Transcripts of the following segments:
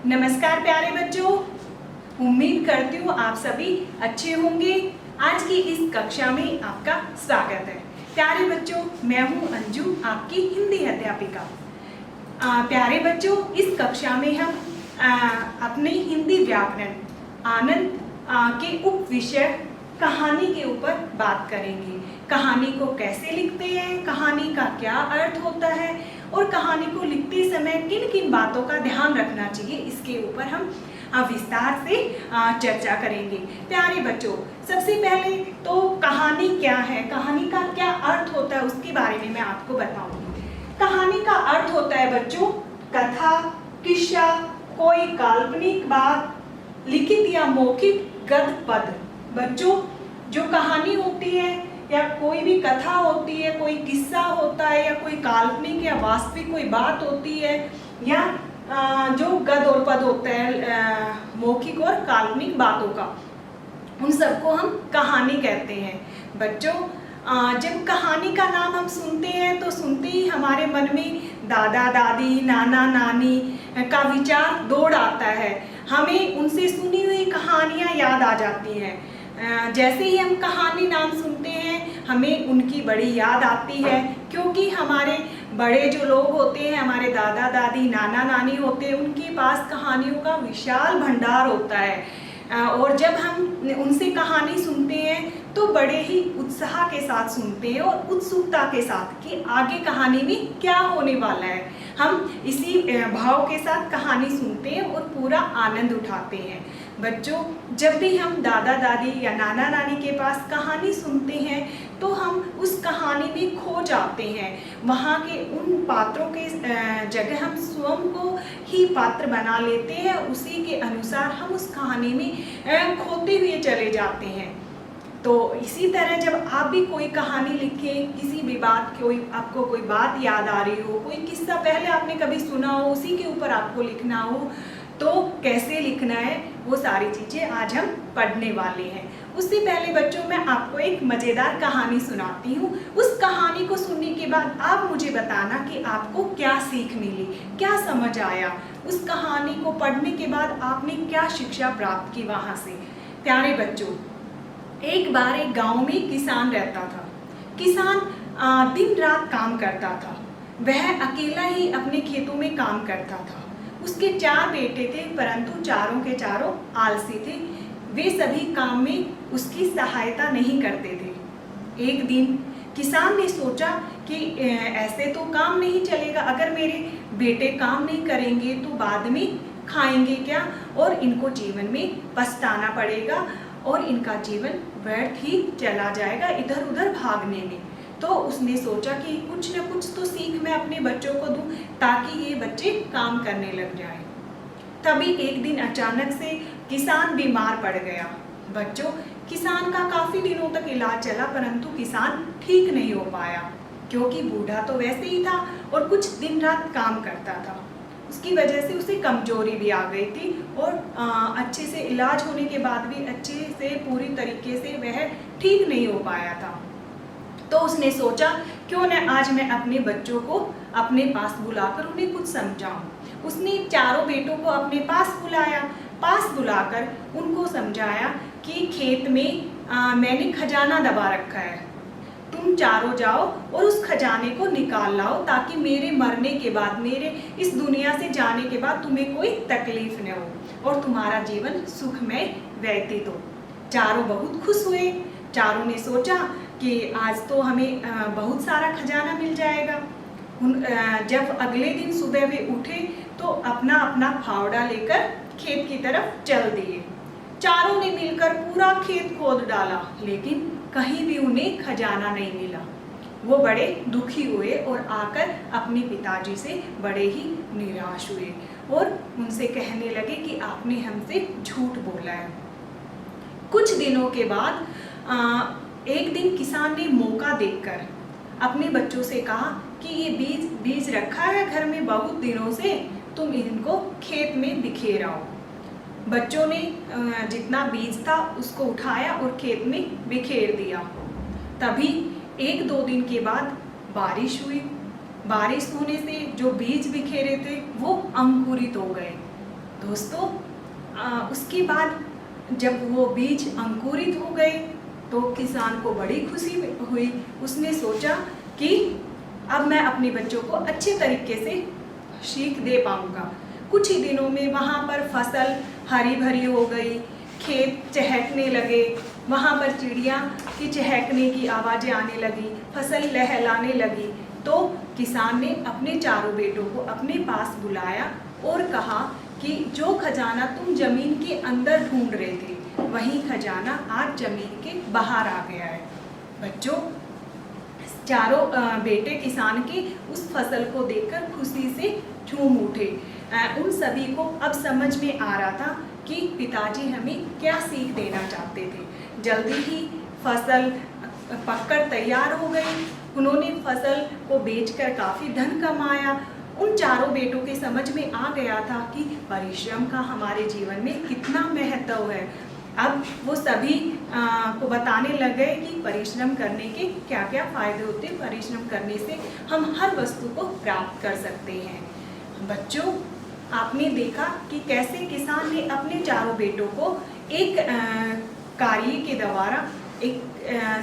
नमस्कार प्यारे बच्चों, उम्मीद करती हूँ आप सभी अच्छे होंगे। आज की इस कक्षा में आपका स्वागत है। प्यारे बच्चों, मैं हूँ अंजू, आपकी हिंदी अध्यापिका। प्यारे बच्चों, इस कक्षा में हम अपने हिंदी व्याकरण आनंद के उप विषय कहानी के ऊपर बात करेंगे। कहानी को कैसे लिखते हैं, कहानी का क्या अर्थ होता है और कहानी को लिखते समय किन किन बातों का ध्यान रखना चाहिए, इसके ऊपर हम विस्तार से चर्चा करेंगे। प्यारे बच्चों, सबसे पहले तो कहानी क्या है, कहानी का क्या अर्थ होता है, उसके बारे में मैं आपको बताऊंगी। कहानी का अर्थ होता है बच्चों, कथा, किस्सा, कोई काल्पनिक बात, लिखित या मौखिक गद्य पद। बच्चों, जो कहानी होती है या कोई भी कथा होती है, कोई किस्सा होता है या कोई काल्पनिक या वास्तविक कोई बात होती है, या जो गद्य और पद होता है मौखिक और काल्पनिक बातों का, उन सबको हम कहानी कहते हैं। बच्चों, जब कहानी का नाम हम सुनते हैं तो सुनते ही हमारे मन में दादा दादी, नाना नानी का विचार दौड़ आता है। हमें उनसे सुनी हुई कहानियाँ याद आ जाती हैं। जैसे ही हम कहानी नाम सुनते हैं हमें उनकी बड़ी याद आती है, क्योंकि हमारे बड़े जो लोग होते हैं, हमारे दादा दादी, नाना नानी होते हैं, उनके पास कहानियों का विशाल भंडार होता है। और जब हम उनसे कहानी सुनते हैं तो बड़े ही उत्साह के साथ सुनते हैं और उत्सुकता के साथ कि आगे कहानी में क्या होने वाला है। हम इसी भाव के साथ कहानी सुनते हैं और पूरा आनंद उठाते हैं। बच्चों, जब भी हम दादा दादी या नाना नानी के पास कहानी सुनते हैं तो हम उस कहानी में खो जाते हैं। वहाँ के उन पात्रों के जगह हम स्वयं को ही पात्र बना लेते हैं, उसी के अनुसार हम उस कहानी में खोते हुए चले जाते हैं। तो इसी तरह जब आप भी कोई कहानी लिखें, किसी भी बात, आपको कोई बात याद आ रही हो, कोई किस्सा पहले आपने कभी सुना हो, उसी के ऊपर आपको लिखना हो, तो कैसे लिखना है वो सारी चीज़ें आज हम पढ़ने वाले हैं। उससे पहले बच्चों, मैं आपको एक मज़ेदार कहानी सुनाती हूँ। उस कहानी को सुनने के बाद आप मुझे बताना कि आपको क्या सीख मिली, क्या समझ आया। उस कहानी को पढ़ने के बाद आपने क्या शिक्षा प्राप्त की वहाँ से। प्यारे बच्चों, एक बार एक गांव में किसान रहता था। किसान दिन रात काम करता था। वह अकेला ही अपने खेतों में काम करता था। उसके 4 बेटे थे, परंतु चारों के चारों आलसी थे। वे सभी काम में उसकी सहायता नहीं करते थे। एक दिन किसान ने सोचा कि ऐसे तो काम नहीं चलेगा, अगर मेरे बेटे काम नहीं करेंगे तो बाद में खाएंगे क्या, और इनको जीवन में पछताना पड़ेगा और इनका जीवन व्यर्थ ही चला जाएगा इधर उधर भागने में। तो उसने सोचा कि कुछ न कुछ तो सीख मैं अपने बच्चों को दूं ताकि ये बच्चे काम करने लग जाएं। तभी एक दिन अचानक से किसान बीमार पड़ गया। बच्चों, किसान का काफ़ी दिनों तक इलाज चला, परंतु किसान ठीक नहीं हो पाया, क्योंकि बूढ़ा तो वैसे ही था और कुछ दिन रात काम करता था। उसकी वजह से उसे कमजोरी भी आ गई थी और अच्छे से इलाज होने के बाद भी अच्छे से पूरी तरीके से वह ठीक नहीं हो पाया था। तो उसने सोचा, क्यों न आज मैं अपने बच्चों को अपने पास बुलाकर उन्हें कुछ समझाऊं। उसने चारों बेटों को अपने पास बुलाया। पास बुलाकर उनको समझाया कि खेत में मैंने खजाना दबा रखा है, तुम चारों जाओ और उस खजाने को निकाल लाओ ताकि मेरे मरने के बाद, मेरे इस दुनिया से जाने के बाद तुम्हें कोई तकलीफ न हो और तुम्हारा जीवन सुखमय व्यतीत हो। चारों बहुत खुश हुए। चारों ने सोचा कि आज तो हमें बहुत सारा खजाना मिल जाएगा। जब अगले दिन सुबह वे उठे तो अपना अपना फावड़ा लेकर खेत की तरफ चल दिए। चारों ने मिलकर पूरा खेत खोद डाला, लेकिन कहीं भी उन्हें खजाना नहीं मिला। वो बड़े दुखी हुए और आकर अपने पिताजी से बड़े ही निराश हुए और उनसे कहने लगे कि आपने हमसे झूठ बोला है। कुछ दिनों के बाद एक दिन किसान ने मौका देखकर अपने बच्चों से कहा कि ये बीज रखा है घर में बहुत दिनों से, तुम इनको खेत में बिखेर आओ। बच्चों ने जितना बीज था उसको उठाया और खेत में बिखेर दिया। तभी 1-2 दिन के बाद बारिश हुई। बारिश होने से जो बीज बिखेरे थे वो अंकुरित हो गए दोस्तों उसके बाद जब वो बीज अंकुरित हो गए तो किसान को बड़ी खुशी हुई। उसने सोचा कि अब मैं अपने बच्चों को अच्छे तरीके से सीख दे पाऊंगा। कुछ ही दिनों में वहाँ पर फसल हरी भरी हो गई, खेत चहकने लगे, वहाँ पर चिड़िया की चहकने की आवाज़ें आने लगी, फसल लहलाने लगी। तो किसान ने अपने चारों बेटों को अपने पास बुलाया और कहा कि जो खजाना तुम जमीन के अंदर ढूंढ रहे थे वही खजाना आज जमीन के बाहर आ गया है। बच्चों, चारों बेटे किसान के उस फसल को देखकर खुशी से झूम उठे। उन सभी को अब समझ में आ रहा था कि पिताजी हमें क्या सीख देना चाहते थे। जल्दी ही फसल पककर तैयार हो गई। उन्होंने फसल को बेचकर काफ़ी धन कमाया। उन चारों बेटों के समझ में आ गया था कि परिश्रम का हमारे जीवन में कितना महत्व है। अब वो सभी को बताने लग गए कि परिश्रम करने के क्या क्या फ़ायदे होते हैं, परिश्रम करने से हम हर वस्तु को प्राप्त कर सकते हैं। बच्चों, आपने देखा कि कैसे किसान ने अपने चारों बेटों को एक कार्य के द्वारा एक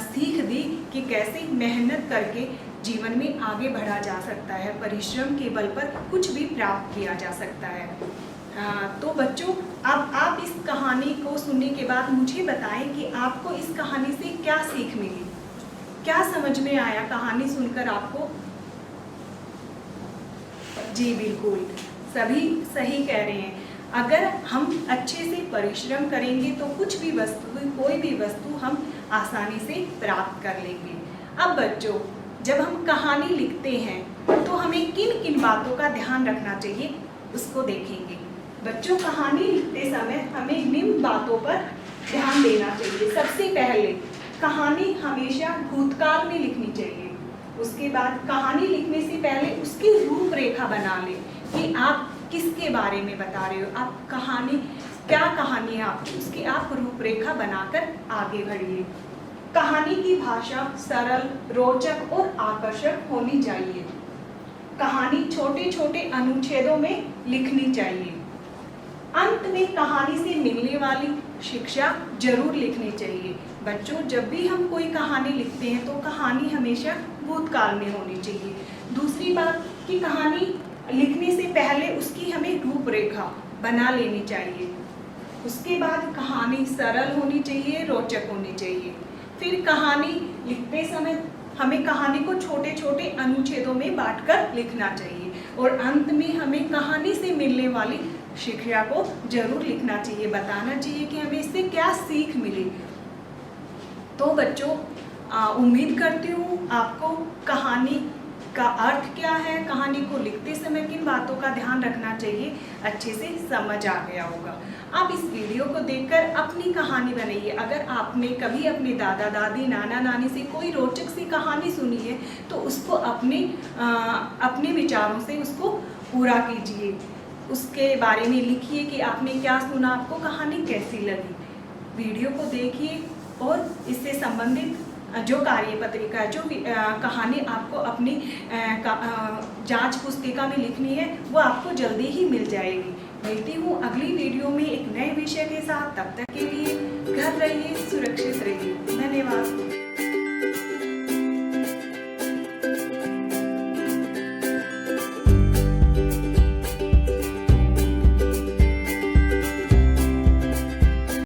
सीख दी कि कैसे मेहनत करके जीवन में आगे बढ़ा जा सकता है, परिश्रम के बल पर कुछ भी प्राप्त किया जा सकता है। तो बच्चों, अब आप इस कहानी को सुनने के बाद मुझे बताएं कि आपको इस कहानी से क्या सीख मिली, क्या समझ में आया कहानी सुनकर आपको? जी बिल्कुल, सभी सही कह रहे हैं। अगर हम अच्छे से परिश्रम करेंगे तो कुछ भी वस्तु, कोई भी वस्तु हम आसानी से प्राप्त कर लेंगे। अब बच्चों, जब हम कहानी लिखते हैं तो हमें किन किन बातों का ध्यान रखना चाहिए उसको देखेंगे। बच्चों, कहानी लिखते समय हमें निम्न बातों पर ध्यान देना चाहिए। सबसे पहले, कहानी हमेशा भूतकाल में लिखनी चाहिए। उसके बाद कहानी लिखने से पहले उसकी रूपरेखा बना लें कि आप किसके बारे में बता रहे हो, आप कहानी क्या कहानी है आपकी, उसकी आप रूपरेखा बनाकर आगे बढ़िए। कहानी की भाषा सरल, रोचक और आकर्षक होनी चाहिए। कहानी छोटे छोटे अनुच्छेदों में लिखनी चाहिए। अंत में कहानी से मिलने वाली शिक्षा जरूर लिखनी चाहिए। बच्चों, जब भी हम कोई कहानी लिखते हैं तो कहानी हमेशा भूतकाल में होनी चाहिए। दूसरी बात कि कहानी लिखने से पहले उसकी हमें रूपरेखा बना लेनी चाहिए। उसके बाद कहानी सरल होनी चाहिए, रोचक होनी चाहिए। फिर कहानी लिखते समय हमें कहानी को छोटे छोटे अनुच्छेदों में बांटकर लिखना चाहिए और अंत में हमें कहानी से मिलने वाली शिक्षा को जरूर लिखना चाहिए, बताना चाहिए कि हमें इससे क्या सीख मिली। तो बच्चों, उम्मीद करती हूँ आपको कहानी का अर्थ क्या है, कहानी को लिखते समय किन बातों का ध्यान रखना चाहिए, अच्छे से समझ आ गया होगा। आप इस वीडियो को देखकर अपनी कहानी बनाइए। अगर आपने कभी अपने दादा दादी, नाना नानी से कोई रोचक सी कहानी सुनी है तो उसको अपने विचारों से उसको पूरा कीजिए। उसके बारे में लिखिए कि आपने क्या सुना, आपको कहानी कैसी लगी। वीडियो को देखिए और इससे संबंधित जो कार्यपत्रिका, जो कहानी आपको अपनी जांच पुस्तिका में लिखनी है वो आपको जल्दी ही मिल जाएगी। मिलती हूँ अगली वीडियो में एक नए विषय के साथ। तब तक के लिए घर रहिए, सुरक्षित रहिए।